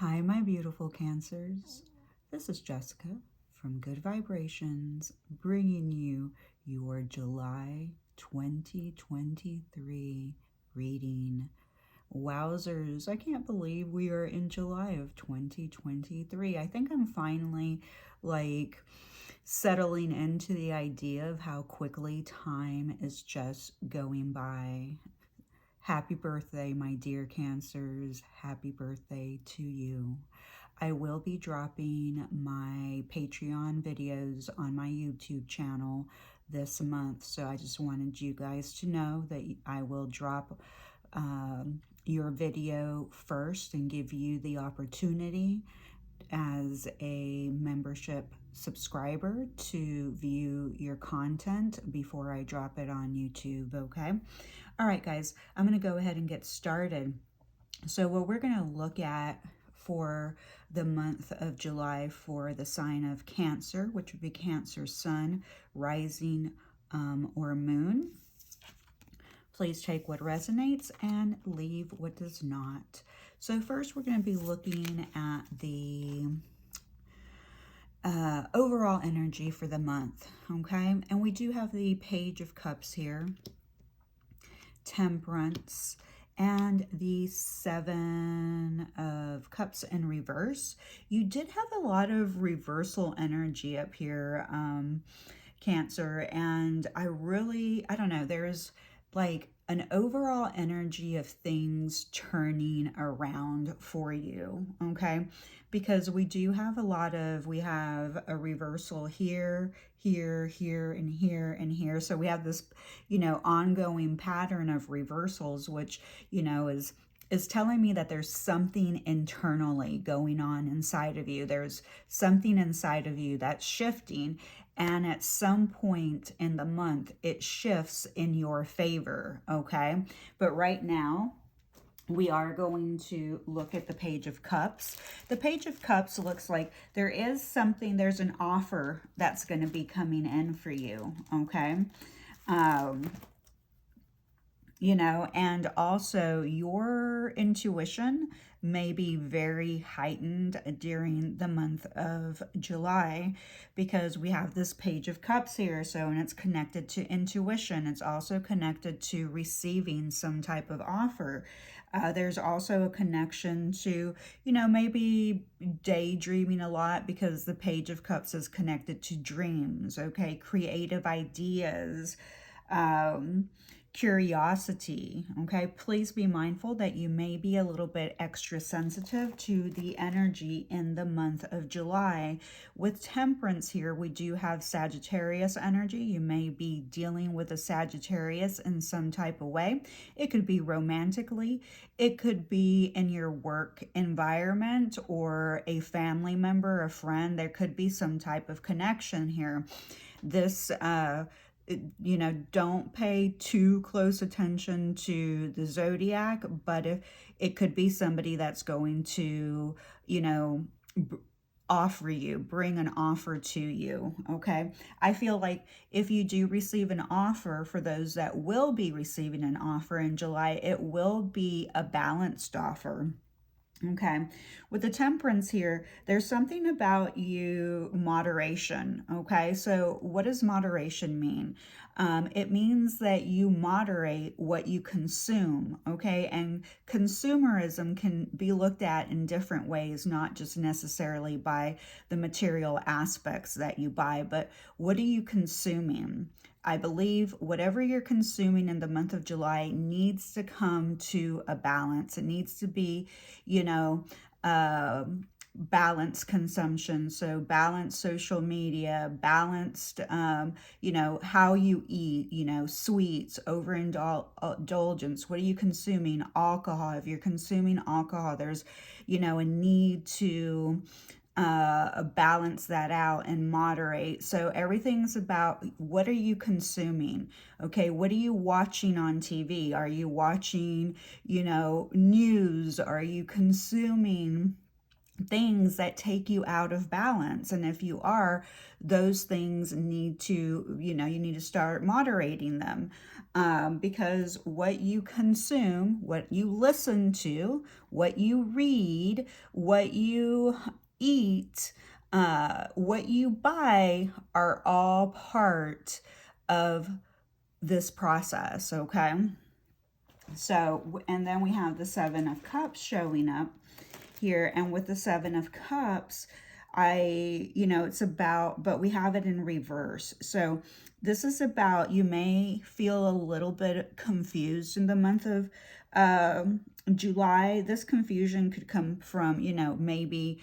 Hi, my beautiful Cancers. This is Jessica from Good Vibrations, bringing you your July 2023 reading. Wowzers, I can't believe we are in July of 2023. I think I'm finally settling into the idea of how quickly time is just going by. Happy birthday, my dear Cancers. Happy birthday to you. I will be dropping my Patreon videos on my YouTube channel this month. So I just wanted you guys to know that I will drop your video first and give you the opportunity as a membership subscriber to view your content before I drop it on YouTube, okay? All right, guys, I'm going to go ahead and get started. So what we're going to look at for the month of July for the sign of Cancer, which would be Cancer Sun, Rising, or Moon. Please take what resonates and leave what does not. So first we're going to be looking at the overall energy for the month, okay? And we do have the Page of Cups here, Temperance, and the Seven of Cups in reverse. You did have a lot of reversal energy up here, Cancer, and I don't know, there's like an overall energy of things turning around for you, okay? Because we do have we have a reversal here, here, here, and here, and here. So we have this, ongoing pattern of reversals, which, is telling me that there's something internally going on inside of you. There's something inside of you that's shifting. And at some point in the month, it shifts in your favor, okay? But right now, we are going to look at the Page of Cups. The Page of Cups looks like there's an offer that's going to be coming in for you, okay? And also your intuition may be very heightened during the month of July because we have this Page of Cups here. So, and it's connected to intuition. It's also connected to receiving some type of offer. There's also a connection to, maybe daydreaming a lot because the Page of Cups is connected to dreams, okay? Creative ideas, curiosity, okay? Please be mindful that you may be a little bit extra sensitive to the energy in the month of July. With Temperance here, we do have Sagittarius energy. You may be dealing with a Sagittarius in some type of way. It could be romantically, it could be in your work environment or a family member, a friend. There could be some type of connection here. This don't pay too close attention to the zodiac, but if it could be somebody that's going to, bring an offer to you, okay? I feel like if you do receive an offer, for those that will be receiving an offer in July, it will be a balanced offer. Okay, with the Temperance here, there's something about moderation. Okay, so what does moderation mean? It means that you moderate what you consume. Okay, and consumerism can be looked at in different ways, not just necessarily by the material aspects that you buy, but what are you consuming? I believe whatever you're consuming in the month of July needs to come to a balance. It needs to be, balanced consumption. So balanced social media, balanced, how you eat, sweets, overindulgence. What are you consuming? Alcohol. If you're consuming alcohol, there's, a need to balance that out and moderate. So everything's about what are you consuming? Okay, what are you watching on TV? Are you watching, news? Are you consuming things that take you out of balance? And if you are, those things need to, you need to start moderating them. because what you consume, what you listen to, what you read, what you eat, what you buy are all part of this process, okay? So, and then we have the Seven of Cups showing up here. And with the Seven of Cups, it's about, but we have it in reverse. So this is about, you may feel a little bit confused in the month of July. This confusion could come from, maybe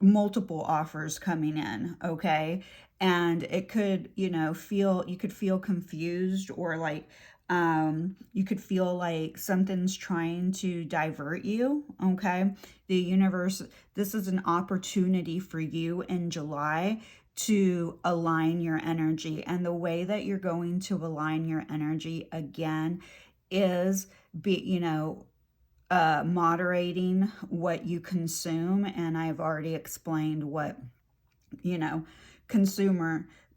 multiple offers coming in, okay? And it could, you could feel confused, or like, you could feel like something's trying to divert you, okay? The universe, this is an opportunity for you in July to align your energy. And the way that you're going to align your energy again is moderating what you consume. And I've already explained what,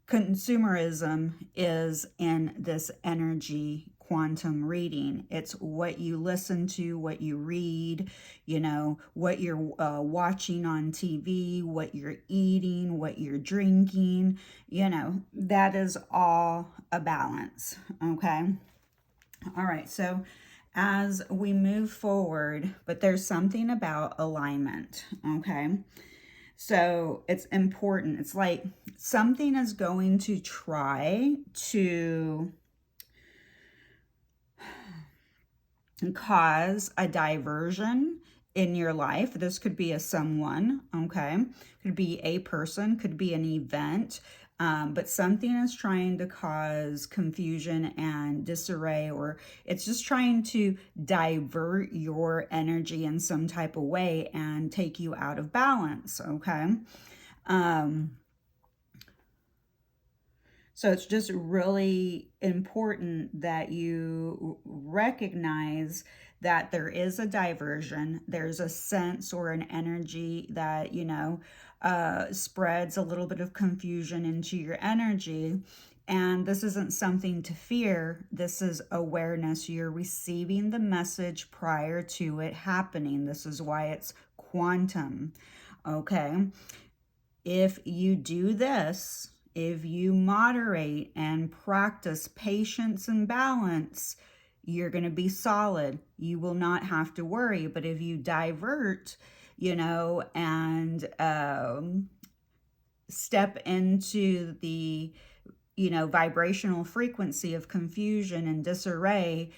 consumerism is in this energy quantum reading. It's what you listen to, what you read, what you're watching on TV, what you're eating, what you're drinking, that is all a balance, okay? All right, so as we move forward, but there's something about alignment, okay? So it's important. It's like something is going to try to cause a diversion in your life. This could be a someone, okay? Could be a person, could be an event. But something is trying to cause confusion and disarray, or it's just trying to divert your energy in some type of way and take you out of balance, okay? So it's just really important that you recognize that there is a diversion. There's a sense or an energy that, spreads a little bit of confusion into your energy. And this isn't something to fear. This is awareness. You're receiving the message prior to it happening. This is why it's quantum. Okay. If you do this, if you moderate and practice patience and balance, you're going to be solid. You will not have to worry. But if you divert, and step into the, vibrational frequency of confusion and disarray,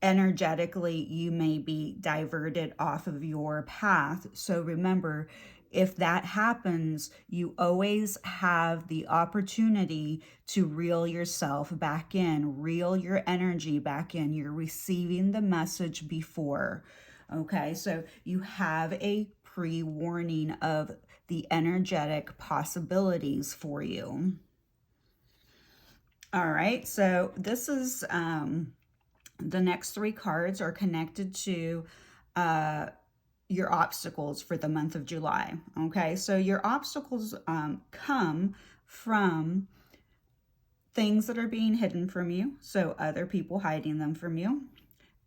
energetically, you may be diverted off of your path. So remember, if that happens, you always have the opportunity to reel yourself back in, reel your energy back in. You're receiving the message before. Okay, so you have a pre-warning of the energetic possibilities for you. All right, so this is the next three cards are connected to your obstacles for the month of July. Okay, so your obstacles come from things that are being hidden from you, so other people hiding them from you,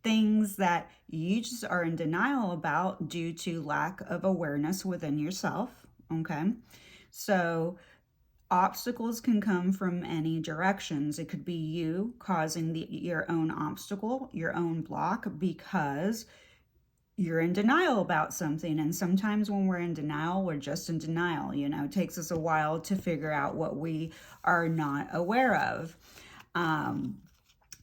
things that you just are in denial about due to lack of awareness within yourself. Okay, so obstacles can come from any directions. It could be you causing your own obstacle, your own block, because you're in denial about something. And sometimes when we're in denial, we're just in denial. It takes us a while to figure out what we are not aware of.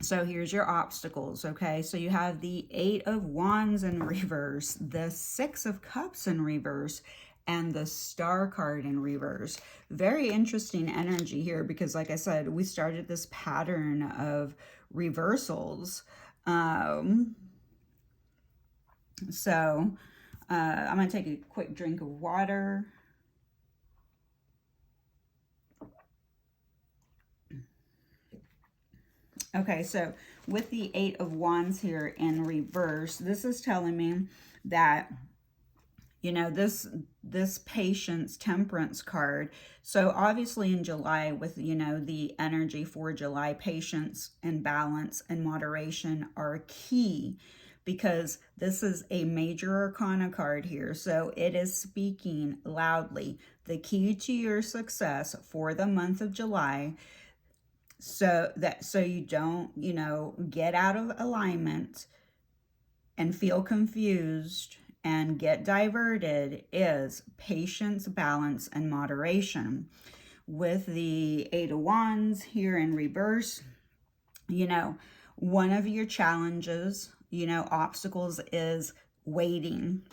So here's your obstacles, okay? So you have the Eight of Wands in reverse, the Six of Cups in reverse, and the Star card in reverse. Very interesting energy here because, like I said, we started this pattern of reversals. So I'm going to take a quick drink of water. Okay, so with the Eight of Wands here in reverse, this is telling me that You know, this patience temperance card. So obviously in July with, you know, the energy for July, patience and balance and moderation are key because this is a major arcana card here. So it is speaking loudly. The key to your success for the month of July, so you don't, you know, get out of alignment and feel confused and get diverted, is patience, balance, and moderation. With the Eight of Wands here in reverse, you know, one of your challenges, you know, obstacles is waiting.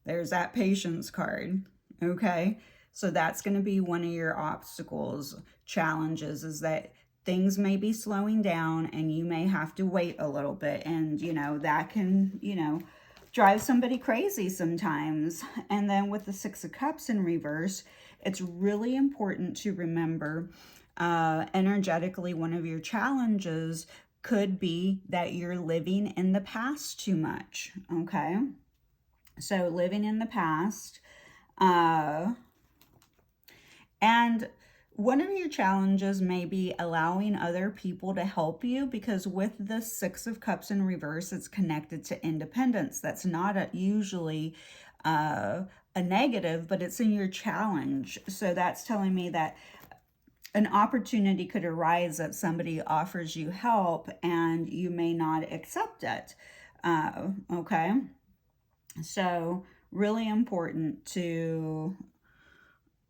There's that patience card, okay? So that's going to be one of your obstacles, challenges, is that things may be slowing down and you may have to wait a little bit. And, you know, that can, you know, drive somebody crazy sometimes. And then with the Six of Cups in reverse, it's really important to remember energetically, one of your challenges could be that you're living in the past too much, okay? So living in the past. And one of your challenges may be allowing other people to help you, because with the Six of Cups in reverse, it's connected to independence. That's not usually a negative, but it's in your challenge. So that's telling me that an opportunity could arise that somebody offers you help and you may not accept it. Okay. So really important to,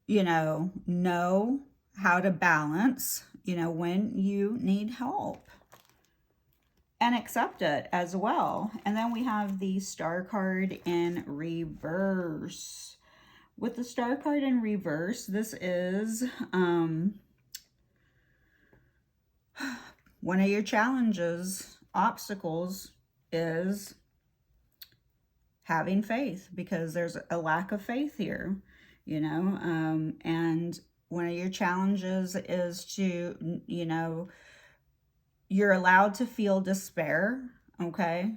you know how to balance, you know, when you need help and accept it as well. And then we have the Star card in reverse. With the Star card in reverse, this is one of your challenges, obstacles, is having faith, because there's a lack of faith here, you know, and one of your challenges is to, you know, you're allowed to feel despair, okay,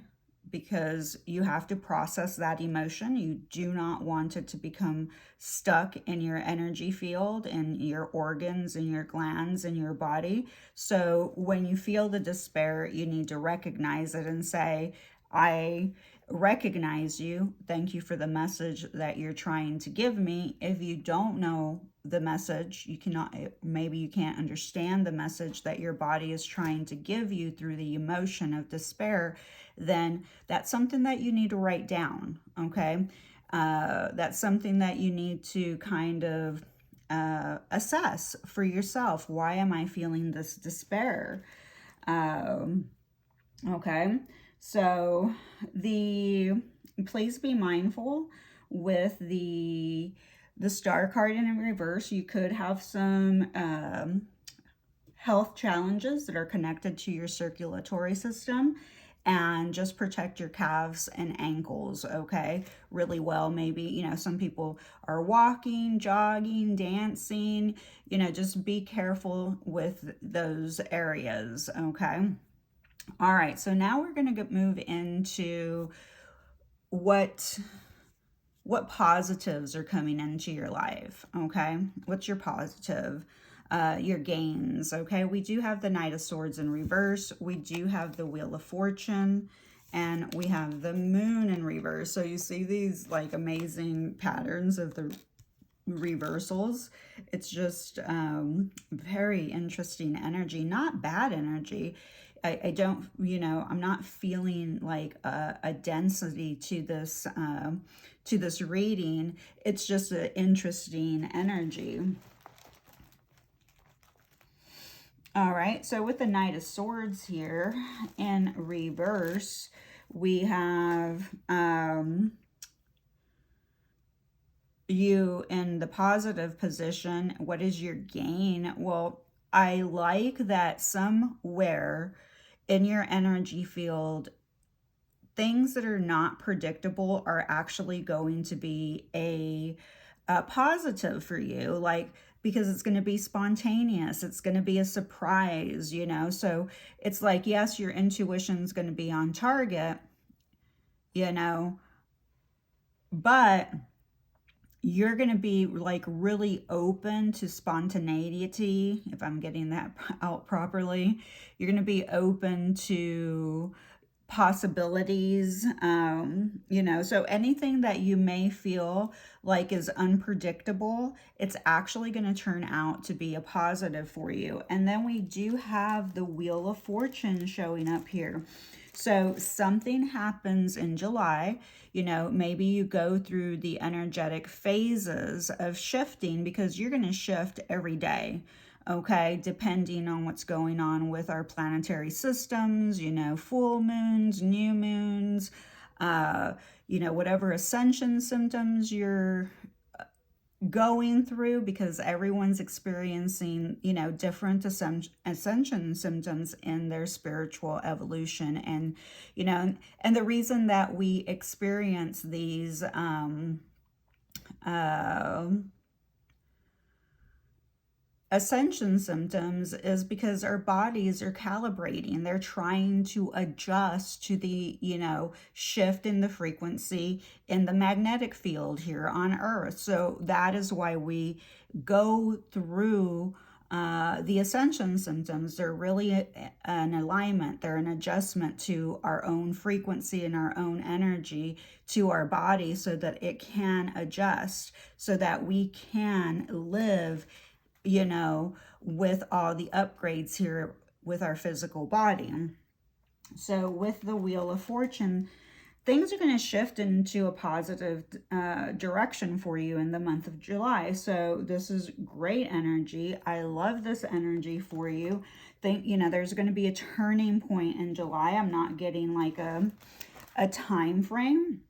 because you have to process that emotion. You do not want it to become stuck in your energy field and your organs and your glands in your body. So when you feel the despair, you need to recognize it and say, I recognize you. Thank you for the message that you're trying to give me. If you don't know the message, you cannot, maybe you can't understand the message that your body is trying to give you through the emotion of despair, then that's something that you need to write down, okay? That's something that you need to kind of assess for yourself. Why am I feeling this despair? Okay, so please be mindful with the Star card in reverse. You could have some health challenges that are connected to your circulatory system, and just protect your calves and ankles, okay, really well. Maybe, you know, some people are walking, jogging, dancing, you know, just be careful with those areas, okay? All right, so now we're going to move into what positives are coming into your life, okay? What's your positive? Your gains, okay? We do have the Knight of Swords in reverse. We do have the Wheel of Fortune, and we have the Moon in reverse. So you see these like amazing patterns of the reversals. It's just very interesting energy, not bad energy. I don't, you know, I'm not feeling like a density to this reading. It's just an interesting energy. All right, so with the Knight of Swords here in reverse, we have you in the positive position. What is your gain? Well, I like that somewhere in your energy field, things that are not predictable are actually going to be a positive for you, like, because it's going to be spontaneous. It's going to be a surprise, you know? So it's like, yes, your intuition is going to be on target, you know, but you're going to be like really open to spontaneity, if I'm getting that out properly. You're going to be open to possibilities, so anything that you may feel like is unpredictable, it's actually going to turn out to be a positive for you. And then we do have the Wheel of Fortune showing up here. So something happens in July, maybe you go through the energetic phases of shifting, because you're going to shift every day. Okay, depending on what's going on with our planetary systems, full moons, new moons, whatever ascension symptoms you're going through, because everyone's experiencing, different ascension symptoms in their spiritual evolution. And, and the reason that we experience these, ascension symptoms is because our bodies are calibrating. They're trying to adjust to the, shift in the frequency in the magnetic field here on Earth. So that is why we go through the ascension symptoms. They're really an alignment. They're an adjustment to our own frequency and our own energy to our body, so that it can adjust, so that we can live with all the upgrades here with our physical body. So with the Wheel of Fortune, things are going to shift into a positive direction for you in the month of July. So this is great energy. I love this energy for you. There's going to be a turning point in July. I'm not getting like a time frame,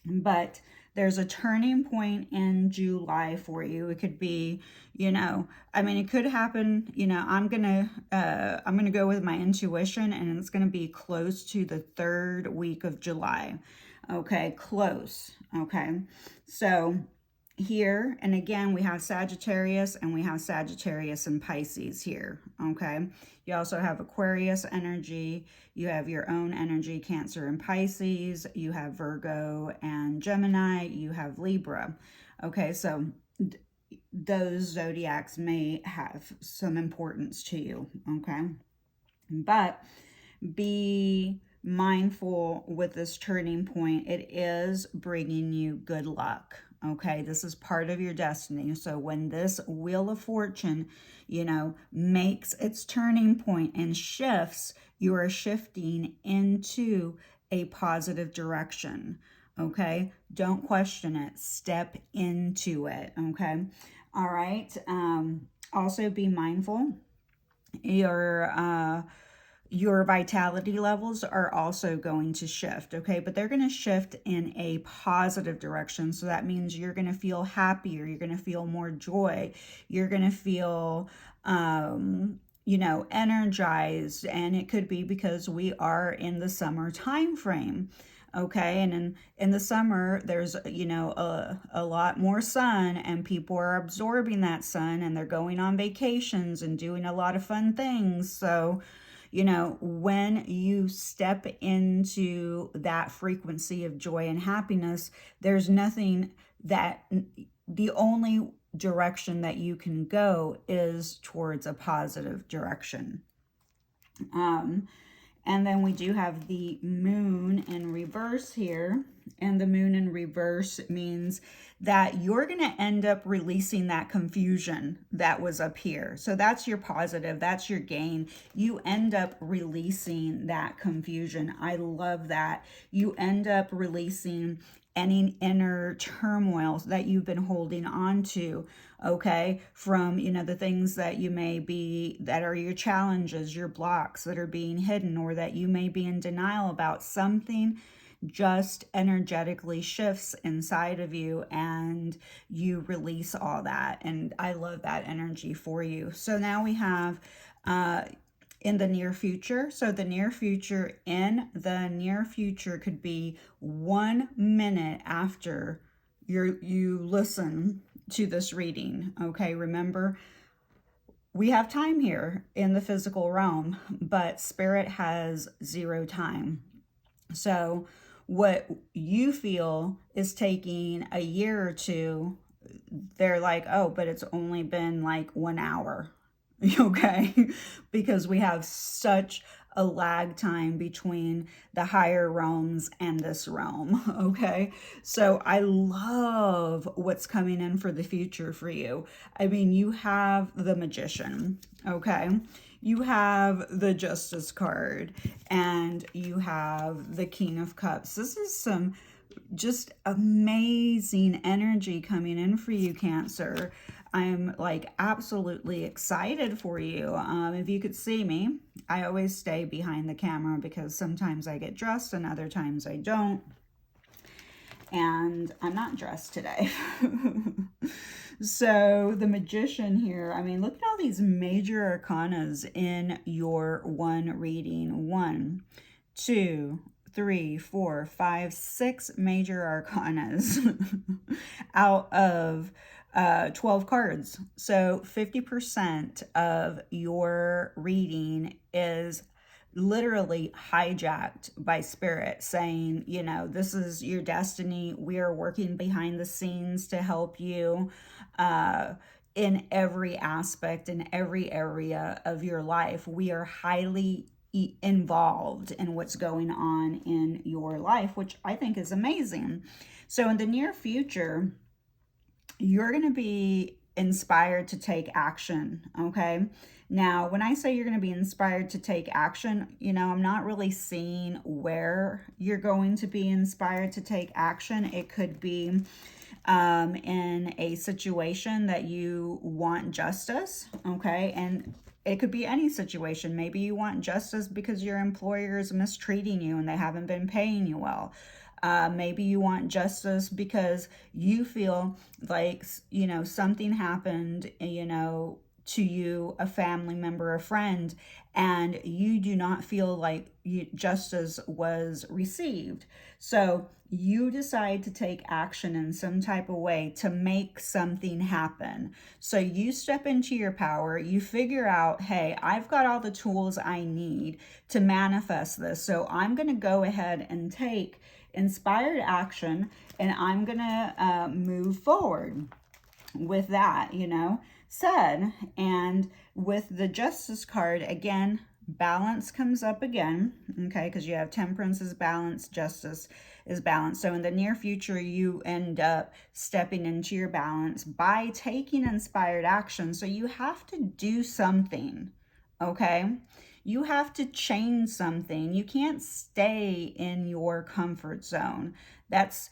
but there's a turning point in July for you. It could be, it could happen, I'm going to go with my intuition, and it's going to be close to the 3rd week of July. Okay, close. Okay. So here, and again, we have Sagittarius, and we have Sagittarius and Pisces here. Okay. You also have Aquarius energy. You have your own energy, Cancer and Pisces. You have Virgo and Gemini. You have Libra. Okay, so those zodiacs may have some importance to you. Okay, but be mindful with this turning point. It is bringing you good luck. Okay, this is part of your destiny. So when this Wheel of Fortune, makes its turning point and shifts, you are shifting into a positive direction. Okay, don't question it. Step into it. Okay, all right. Also be mindful. Your vitality levels are also going to shift, okay? But they're going to shift in a positive direction. So that means you're going to feel happier. You're going to feel more joy. You're going to feel, energized. And it could be because we are in the summer time frame. Okay, and in the summer, there's, a lot more sun, and people are absorbing that sun, and they're going on vacations and doing a lot of fun things. So, when you step into that frequency of joy and happiness, there's nothing that, the only direction that you can go is towards a positive direction. And then we do have the moon in reverse here. And the moon in reverse means that you're going to end up releasing that confusion that was up here. So that's your positive. That's your gain. You end up releasing that confusion. I love that. You end up releasing any inner turmoil that you've been holding on to, okay, from, the things that you may be, that are your challenges, your blocks that are being hidden, or that you may be in denial about. Something just energetically shifts inside of you, and you release all that. And I love that energy for you. So now we have in the near future. So in the near future could be 1 minute after you listen to this reading. Okay, remember, we have time here in the physical realm, but spirit has 0 time. So what you feel is taking a year or two, they're like, oh, but it's only been like 1 hour. Okay, because we have such a lag time between the higher realms and this realm. Okay, so I love what's coming in for the future for you. I mean, you have the Magician. Okay, you have the Justice card, and you have the King of Cups. This is some just amazing energy coming in for you, Cancer. I'm like absolutely excited for you. If you could see me, I always stay behind the camera because sometimes I get dressed and other times I don't. And I'm not dressed today. So the Magician here, I mean, look at all these major arcanas in your one reading. 1, 2, 3, 4, 5, 6 major arcanas out of 12 cards. So 50% of your reading is literally hijacked by spirit, saying, you know, this is your destiny. We are working behind the scenes to help you in every aspect, in every area of your life. We are highly involved in what's going on in your life, which I think is amazing. So in the near future, you're going to be inspired to take action. Okay. Now, when I say you're going to be inspired to take action, you know, I'm not really seeing where you're going to be inspired to take action. It could be in a situation that you want justice. Okay. And it could be any situation. Maybe you want justice because your employer is mistreating you and they haven't been paying you well. Maybe you want justice because you feel like, you know, something happened, you know, to you, a family member, a friend, and you do not feel like justice was received. So you decide to take action in some type of way to make something happen. So you step into your power, you figure out, hey, I've got all the tools I need to manifest this. So I'm going to go ahead and take inspired action, and I'm going to move forward with that, you know, said. And with the Justice card, again, balance comes up again, okay, because you have Temperance is balance, Justice is balance. So in the near future, you end up stepping into your balance by taking inspired action. So you have to do something, okay? You have to change something. You can't stay in your comfort zone. That's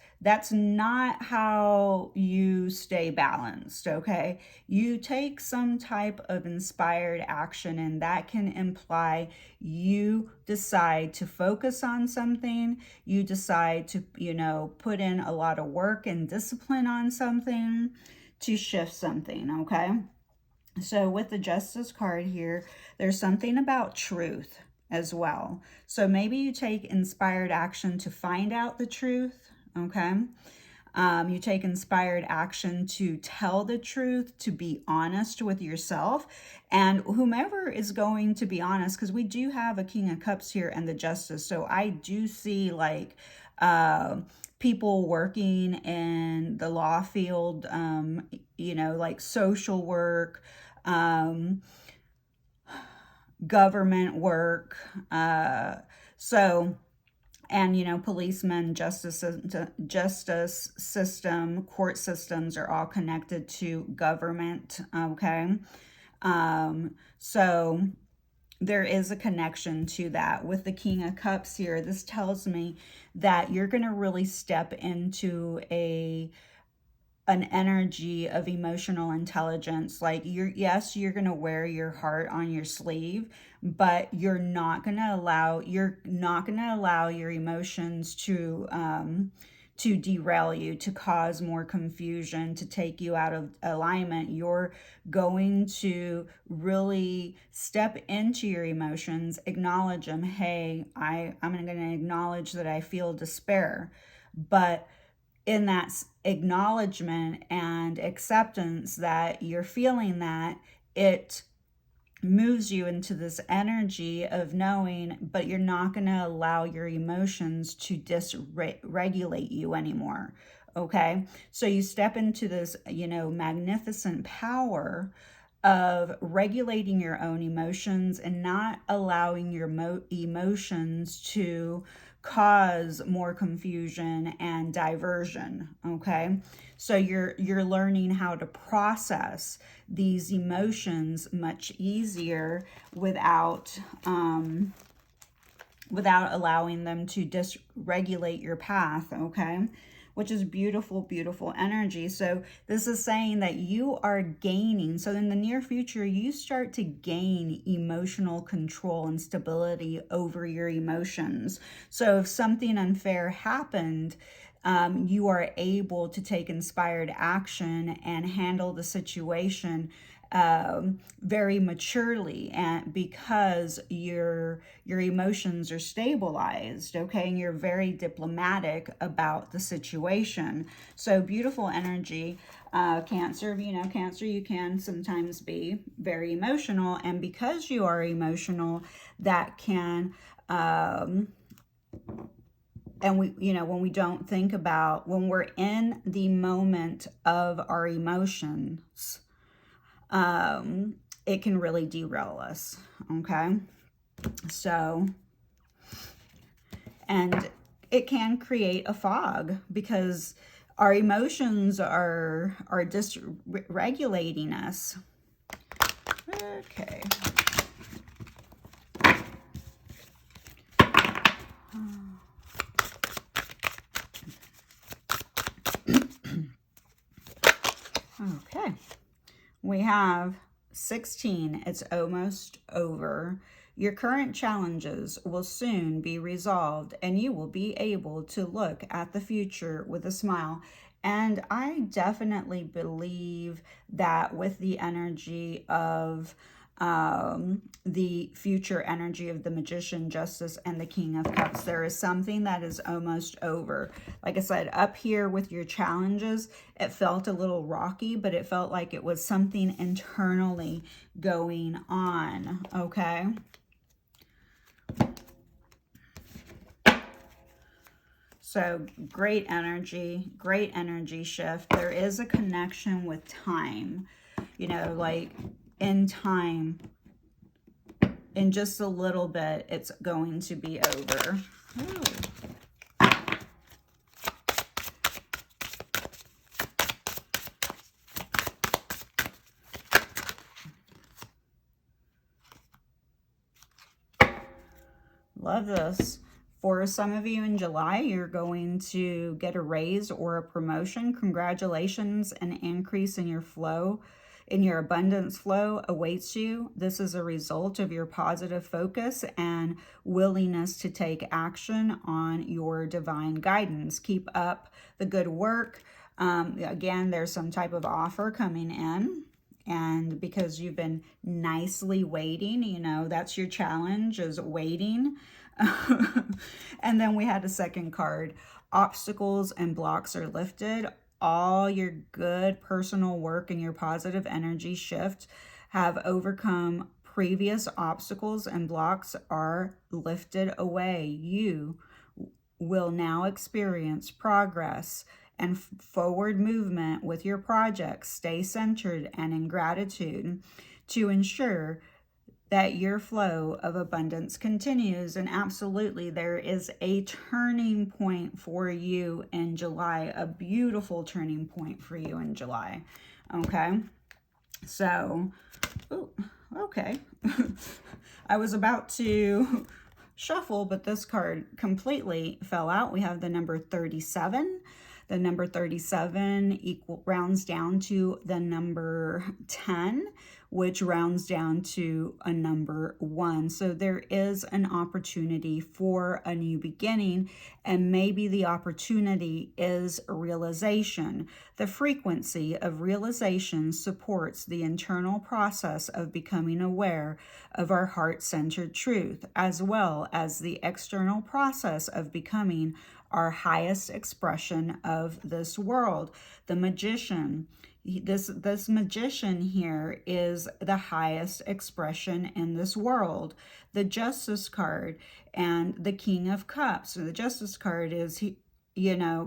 not how you stay balanced, okay? You take some type of inspired action, and that can imply you decide to focus on something. You decide to, you know, put in a lot of work and discipline on something to shift something, okay? So with the Justice card here, there's something about truth as well. So maybe you take inspired action to find out the truth, okay? You take inspired action to tell the truth, to be honest with yourself, and whomever is going to be honest, because we do have a King of Cups here and the Justice. So I do see like people working in the law field, you know, like social work, government work. So, and, you know, policemen, justice system, court systems are all connected to government. Okay. So there is a connection to that. With the King of Cups here, this tells me that you're going to really step into an energy of emotional intelligence. Like yes, you're going to wear your heart on your sleeve, but you're not going to allow your emotions to derail you, to cause more confusion, to take you out of alignment. You're going to really step into your emotions, acknowledge them. Hey, I'm going to acknowledge that I feel despair, but in that acknowledgement and acceptance that you're feeling that, it moves you into this energy of knowing, but you're not going to allow your emotions to dysregulate you anymore. Okay, so you step into this, magnificent power of regulating your own emotions and not allowing your emotions to cause more confusion and diversion. Okay, so you're learning how to process these emotions much easier without allowing them to dysregulate your path. Okay, which is beautiful, beautiful energy. So this is saying that you are gaining. So in the near future, you start to gain emotional control and stability over your emotions. So if something unfair happened, you are able to take inspired action and handle the situation very maturely, and because your emotions are stabilized. Okay, and you're very diplomatic about the situation. So beautiful energy. Cancer, Cancer, you can sometimes be very emotional, and because you are emotional, that can and when we don't think about, when we're in the moment of our emotions, it can really derail us. Okay, so, and it can create a fog because our emotions are dysregulating us. Okay. Okay. We have 16. It's almost over. Your current challenges will soon be resolved, and you will be able to look at the future with a smile. And I definitely believe that with the energy of the future energy of the Magician, Justice, and the King of Cups, there is something that is almost over. Like I said, up here with your challenges, it felt a little rocky, but it felt like it was something internally going on. Okay. So great energy shift. There is a connection with time, like in time, in just a little bit, it's going to be over. Ooh. Love this. For some of you in July, you're going to get a raise or a promotion. Congratulations. An increase in your flow, in your abundance flow awaits you. This is a result of your positive focus and willingness to take action on your divine guidance. Keep up the good work. Again, there's some type of offer coming in. And because you've been nicely waiting, that's your challenge, is waiting. And then we had a second card. Obstacles and blocks are lifted. All your good personal work and your positive energy shift have overcome previous obstacles, and blocks are lifted away. You will now experience progress and forward movement with your projects. Stay centered and in gratitude to ensure that your flow of abundance continues. And absolutely, there is a turning point for you in July, a beautiful turning point for you in July. Okay, so, ooh, okay. I was about to shuffle, but this card completely fell out. We have the number 37. The number 37 rounds down to the number 10, which rounds down to a number 1. So there is an opportunity for a new beginning, and maybe the opportunity is realization. The frequency of realization supports the internal process of becoming aware of our heart-centered truth, as well as the external process of becoming our highest expression of this world. The Magician, this magician here is the highest expression in this world. The Justice card and the King of Cups. So the Justice card is,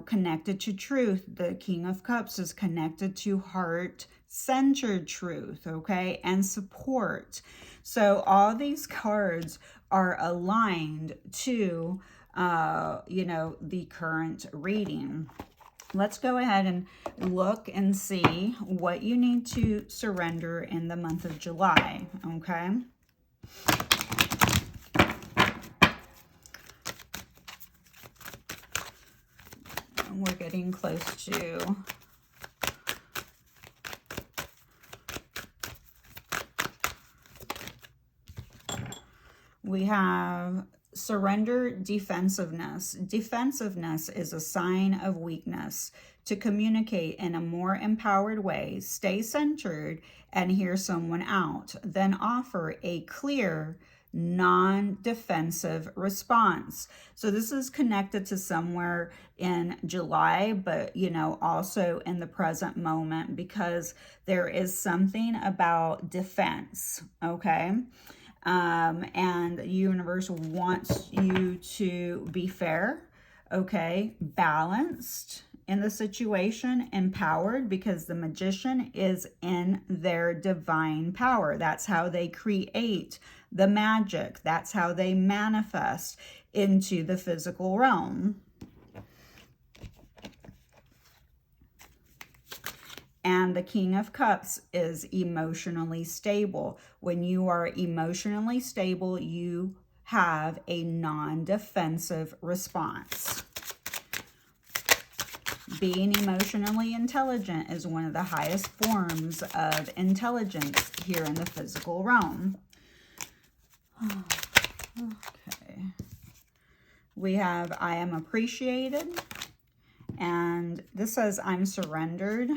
connected to truth. The King of Cups is connected to heart-centered truth, okay, and support. So all these cards are aligned to, the current reading. Let's go ahead and look and see what you need to surrender in the month of July, okay? We're getting close to we have surrender defensiveness. Defensiveness is a sign of weakness. To communicate in a more empowered way, stay centered and hear someone out. Then offer a clear, non-defensive response. So this is connected to somewhere in July, but also in the present moment, because there is something about defense, okay? And the universe wants you to be fair, okay, balanced in the situation, empowered, because the Magician is in their divine power. That's how they create the magic. That's how they manifest into the physical realm. And the King of Cups is emotionally stable. When you are emotionally stable, you have a non-defensive response. Being emotionally intelligent is one of the highest forms of intelligence here in the physical realm. Okay. We have I am appreciated. And this says, I'm surrendered.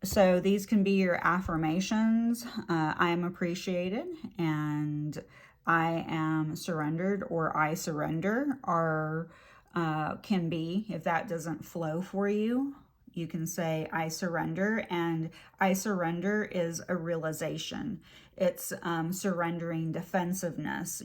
So these can be your affirmations. I am appreciated, and I am surrendered, or I surrender, or can be, if that doesn't flow for you, you can say I surrender. And I surrender is a realization. It's surrendering defensiveness,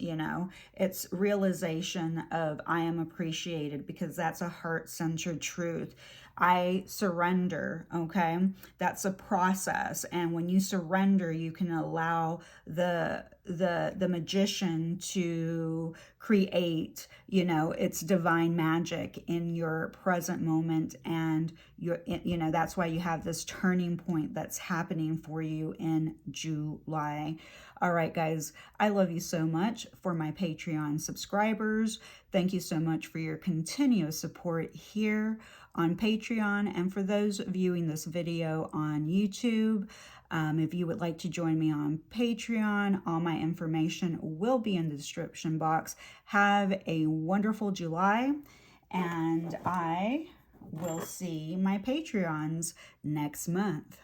it's realization of I am appreciated, because that's a heart-centered truth. I surrender, okay? That's a process. And when you surrender, you can allow the Magician to create, its divine magic in your present moment. And that's why you have this turning point that's happening for you in July. All right, guys, I love you so much. For my Patreon subscribers, thank you so much for your continuous support here on Patreon. And for those viewing this video on YouTube, if you would like to join me on Patreon, all my information will be in the description box. Have a wonderful July, and I will see my Patreons next month.